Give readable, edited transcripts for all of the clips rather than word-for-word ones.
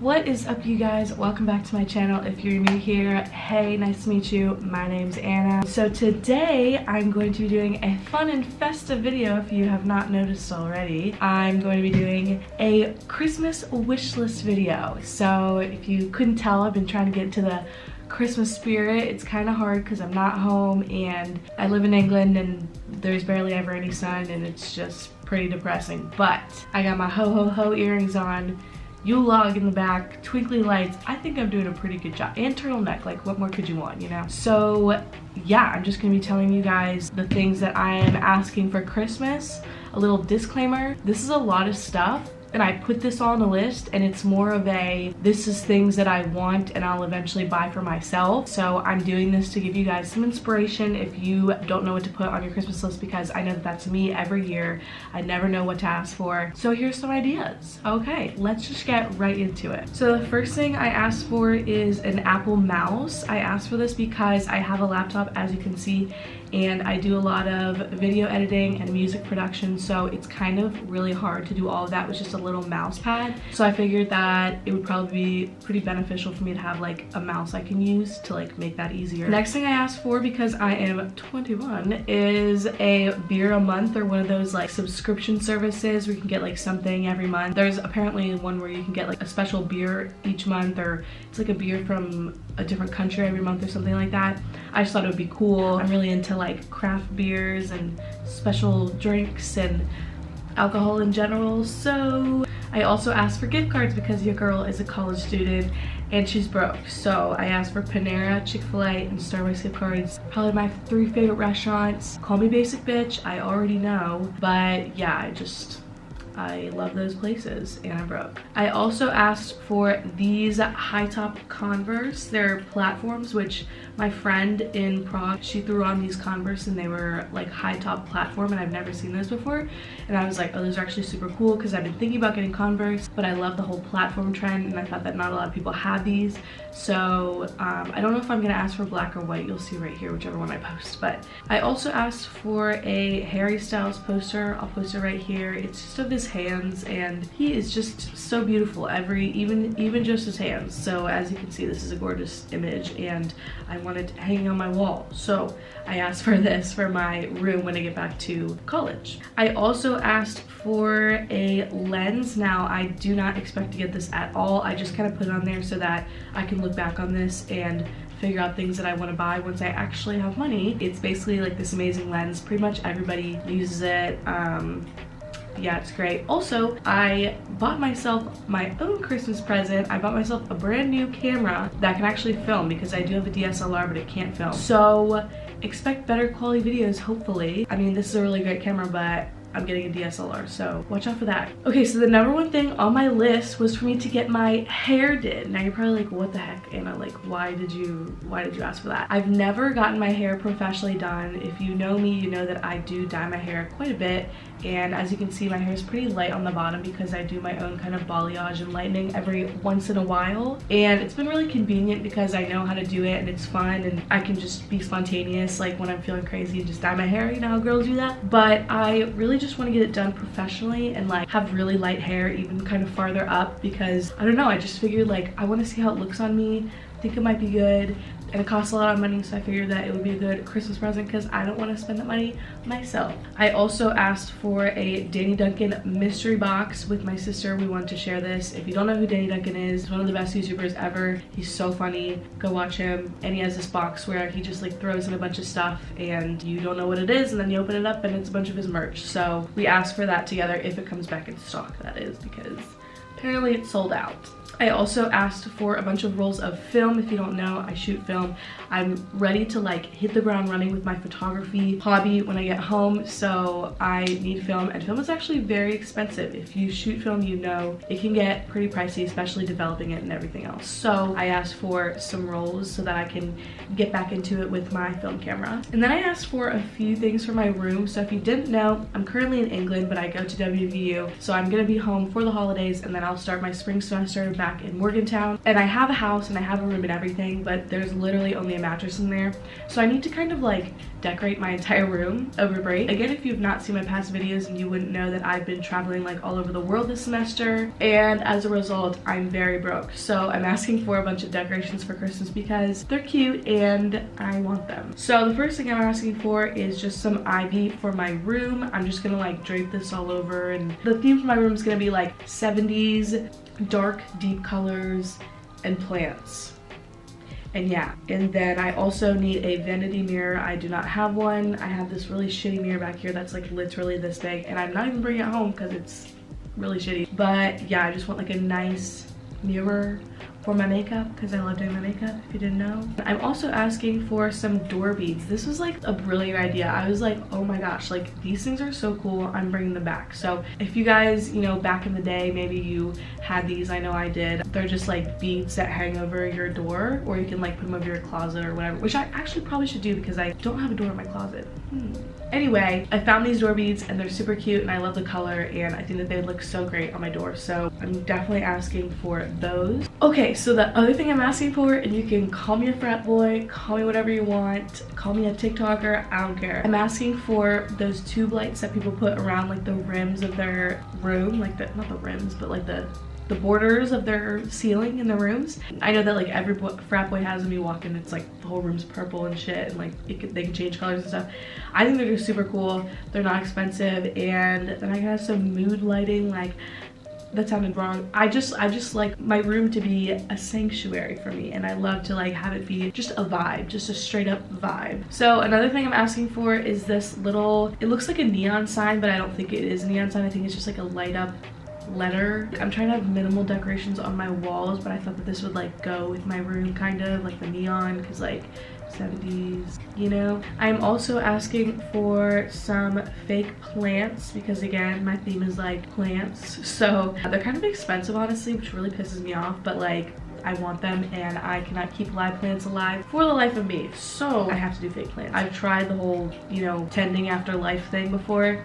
What is up, you guys? Welcome back to my channel. If you're new here, hey, nice to meet you. My name's Anna. So today I'm going to be doing a fun and festive video. If you have not noticed already, I'm going to be doing a Christmas wish list video. So if you couldn't tell, I've been trying to get into the Christmas spirit. It's kind of hard because I'm not home and I live in England and there's barely ever any sun and it's just pretty depressing. But I got my ho ho ho earrings on, Yule log in the back, twinkly lights. I think I'm doing a pretty good job. And turtleneck, like what more could you want, you know? So yeah, I'm just gonna be telling you guys the things that I am asking for Christmas. A little disclaimer, this is a lot of stuff and I put this on a list and it's more of a, this is things that I want and I'll eventually buy for myself. So I'm doing this to give you guys some inspiration if you don't know what to put on your Christmas list, because I know that that's me every year. I never know what to ask for. So here's some ideas. Okay, let's just get right into it. So the first thing I asked for is an Apple mouse. I asked for this because I have a laptop, as you can see, and I do a lot of video editing and music production, so it's kind of really hard to do all of that with just a little mouse pad. So I figured that it would probably be pretty beneficial for me to have like a mouse I can use to like make that easier. Next thing I asked for, because I am 21, is a beer a month, or one of those like subscription services where you can get like something every month. There's apparently one where you can get like a special beer each month, or it's like a beer from a different country every month or something like that. I just thought it would be cool. I'm really into like craft beers and special drinks and alcohol in general. So I also asked for gift cards because your girl is a college student and she's broke. So I asked for Panera, Chick-fil-A, and Starbucks gift cards. Probably my 3 favorite restaurants. Call me basic bitch, I already know. But yeah, I love those places and I'm broke. I also asked for these high top Converse. They're platforms, which my friend in Prague, she threw on these Converse and they were like high top platform and I've never seen those before. And I was like, oh, those are actually super cool, because I've been thinking about getting Converse, but I love the whole platform trend and I thought that not a lot of people had these. So I don't know if I'm gonna ask for black or white. You'll see right here, whichever one I post. But I also asked for a Harry Styles poster. I'll post it right here. It's just of his hands and he is just so beautiful, even just his hands. So as you can see, this is a gorgeous image and I wanted it hanging on my wall, so I asked for this for my room when I get back to college. I also asked for a lens. Now I do not expect to get this at all. I just kind of put it on there so that I can look back on this and figure out things that I want to buy once I actually have money. It's basically like this amazing lens. Pretty much everybody uses it. Yeah, it's great. Also, I bought myself my own Christmas present. I bought myself a brand new camera that can actually film, because I do have a DSLR but it can't film. So expect better quality videos, hopefully. I mean, this is a really great camera, but I'm getting a DSLR, so watch out for that. Okay, so the number one thing on my list was for me to get my hair did. Now you're probably like, what the heck, Anna? Like, why did you ask for that? I've never gotten my hair professionally done. If you know me, you know that I do dye my hair quite a bit. And as you can see, my hair is pretty light on the bottom because I do my own kind of balayage and lightening every once in a while. And it's been really convenient because I know how to do it and it's fun and I can just be spontaneous, like when I'm feeling crazy and just dye my hair. You know how girls do that? But I really just want to get it done professionally and like have really light hair, even kind of farther up, because I don't know, I just figured like I want to see how it looks on me. I think it might be good. And it costs a lot of money, so I figured that it would be a good Christmas present because I don't want to spend that money myself. I also asked for a Danny Duncan mystery box with my sister. We wanted to share this. If you don't know who Danny Duncan is, he's one of the best YouTubers ever. He's so funny. Go watch him. And he has this box where he just like throws in a bunch of stuff and you don't know what it is, and then you open it up and it's a bunch of his merch. So we asked for that together, if it comes back in stock, that is, because apparently it's sold out. I also asked for a bunch of rolls of film. If you don't know, I shoot film. I'm ready to like hit the ground running with my photography hobby when I get home, so I need film, and film is actually very expensive. If you shoot film, you know it can get pretty pricey, especially developing it and everything else. So I asked for some rolls so that I can get back into it with my film camera. And then I asked for a few things for my room. So if you didn't know, I'm currently in England, but I go to WVU, so I'm gonna be home for the holidays and then I'll start my spring semester back back in Morgantown, and I have a house and I have a room and everything, but there's literally only a mattress in there. So I need to kind of like decorate my entire room over break. Again, if you've not seen my past videos, and you wouldn't know that I've been traveling like all over the world this semester, and as a result I'm very broke. So I'm asking for a bunch of decorations for Christmas because they're cute and I want them. So the first thing I'm asking for is just some ivy for my room. I'm just gonna like drape this all over, and the theme for my room is gonna be like 70s dark deep colors and plants. And yeah, and then I also need a vanity mirror. I do not have one. I have this really shitty mirror back here that's like literally this big, and I'm not even bringing it home because it's really shitty. But yeah, I just want like a nice mirror for my makeup because I love doing my makeup, if you didn't know. I'm also asking for some door beads. This was like a brilliant idea. I was like, oh my gosh, like these things are so cool, I'm bringing them back. So if you guys, you know, back in the day, maybe you had these, I know I did. They're just like beads that hang over your door, or you can like put them over your closet or whatever, which I actually probably should do because I don't have a door in my closet. Anyway, I found these door beads and they're super cute and I love the color, and I think that they would look so great on my door. So I'm definitely asking for those. Okay, so the other thing I'm asking for, and you can call me a frat boy, call me whatever you want, call me a TikToker, I don't care. I'm asking for those tube lights that people put around like the rims of their room, like the, not the rims, but like the borders of their ceiling in the rooms. I know that like every frat boy has when you walk in, it's like the whole room's purple and shit, and like they can change colors and stuff. I think they're just super cool. They're not expensive, and then I can have some mood lighting. Like, that sounded wrong. I just like my room to be a sanctuary for me, and I love to like have it be just a vibe, just a straight up vibe. So another thing I'm asking for is this little, it looks like a neon sign, but I don't think it is a neon sign. I think it's just like a light up letter. I'm trying to have minimal decorations on my walls, but I thought that this would like go with my room, kind of like the neon, because like 70s, you know. I'm also asking for some fake plants because again, my theme is like plants, so they're kind of expensive honestly, which really pisses me off, but like I want them and I cannot keep live plants alive for the life of me, so I have to do fake plants. I've tried the whole, you know, tending after life thing before.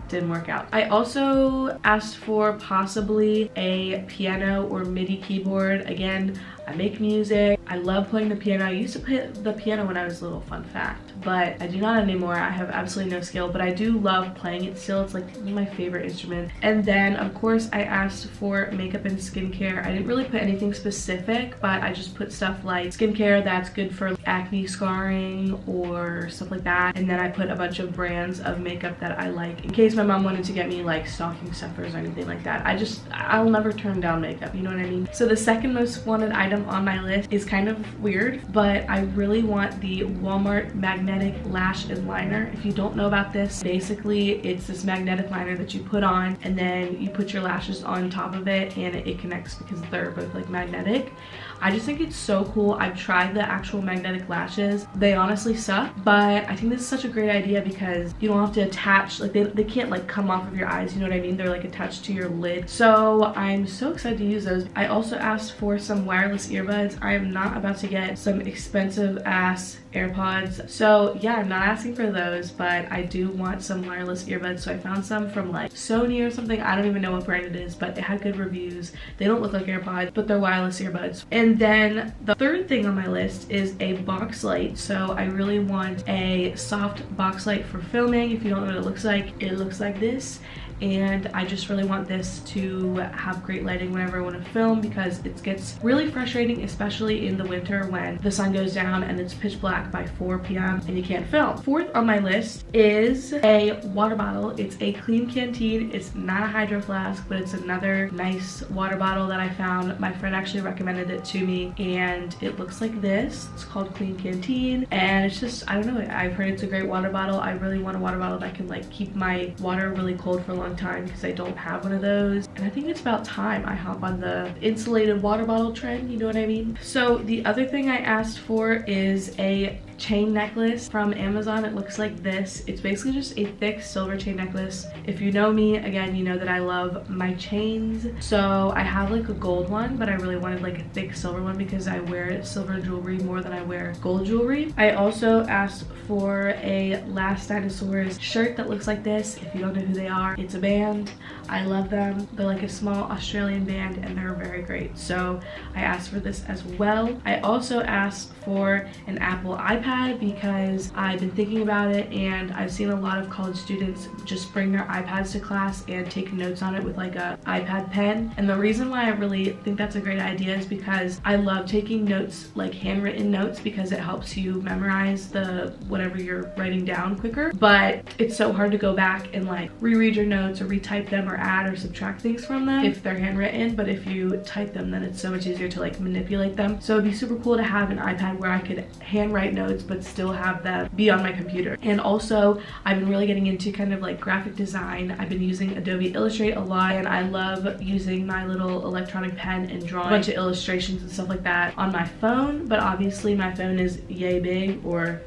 Didn't work out. I also asked for possibly a piano or MIDI keyboard. Again, I make music. I love playing the piano. I used to play the piano when I was little, fun fact, but I do not anymore. I have absolutely no skill, but I do love playing it still. It's like my favorite instrument. And then of course I asked for makeup and skincare. I didn't really put anything specific, but I just put stuff like skincare that's good for acne scarring or stuff like that. And then I put a bunch of brands of makeup that I like in case my mom wanted to get me like stocking stuffers or anything like that. I'll never turn down makeup, you know what I mean? So the second most wanted item on my list is kind of weird, but I really want the Walmart magnetic lash and liner. If you don't know about this, basically it's this magnetic liner that you put on and then you put your lashes on top of it and it connects because they're both like magnetic. I just think it's so cool. I've tried the actual magnetic lashes. They honestly suck, but I think this is such a great idea because you don't have to attach, like they can't like come off of your eyes, you know what I mean? They're like attached to your lid. So I'm so excited to use those. I also asked for some wireless earbuds. I am not about to get some expensive ass AirPods. So yeah, I'm not asking for those, but I do want some wireless earbuds. So I found some from like Sony or something. I don't even know what brand it is, but it had good reviews. They don't look like AirPods, but they're wireless earbuds. And then the third thing on my list is a box light. So I really want a soft box light for filming. If you don't know what it looks like this. And I just really want this to have great lighting whenever I want to film because it gets really frustrating, especially in the winter when the sun goes down and it's pitch black by 4 p.m. and you can't film. Fourth on my list is a water bottle. It's a Clean Canteen. It's not a hydro flask, but it's another nice water bottle that I found. My friend actually recommended it to me and it looks like this. It's called Clean Canteen and it's just, I don't know, I've heard it's a great water bottle. I really want a water bottle that can like keep my water really cold for a long time because I don't have one of those, and I think it's about time I hop on the insulated water bottle trend, you know what I mean? So the other thing I asked for is a chain necklace from Amazon. It looks like this. It's basically just a thick silver chain necklace. If you know me, again, you know that I love my chains. So I have like a gold one, but I really wanted like a thick silver one because I wear silver jewelry more than I wear gold jewelry. I also asked for a Last Dinosaurs shirt that looks like this. If you don't know who they are, it's a band. I love them. They're like a small Australian band and they're very great. So I asked for this as well. I also asked for an Apple iPad because I've been thinking about it, and I've seen a lot of college students just bring their iPads to class and take notes on it with like a iPad pen. And the reason why I really think that's a great idea is because I love taking notes, like handwritten notes, because it helps you memorize the whatever you're writing down quicker. But it's so hard to go back and like reread your notes or retype them or add or subtract things from them if they're handwritten. But if you type them, then it's so much easier to like manipulate them. So it'd be super cool to have an iPad where I could handwrite notes but still have them be on my computer. And also I've been really getting into kind of like graphic design. I've been using Adobe Illustrator a lot, and I love using my little electronic pen and drawing a bunch of illustrations and stuff like that on my phone. But obviously my phone is yay big, or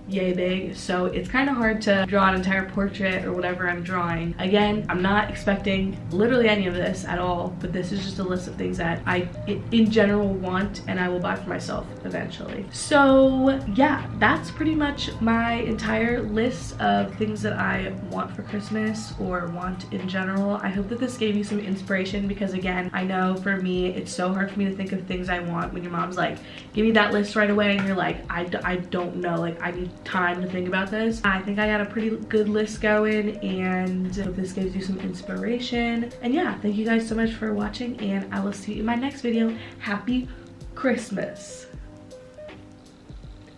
yay big, so it's kind of hard to draw an entire portrait or whatever I'm drawing. Again, I'm not expecting literally any of this at all, but this is just a list of things that I in general want and I will buy for myself eventually. So yeah, that's pretty much my entire list of things that I want for Christmas or want in general. I hope that this gave you some inspiration, because again, I know for me it's so hard for me to think of things I want when your mom's like, give me that list right away, and you're like, I don't know, like I need time to think about this. I think I got a pretty good list going, and hope this gives you some inspiration. And yeah, thank you guys so much for watching, and I will see you in my next video. Happy Christmas.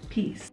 Peace.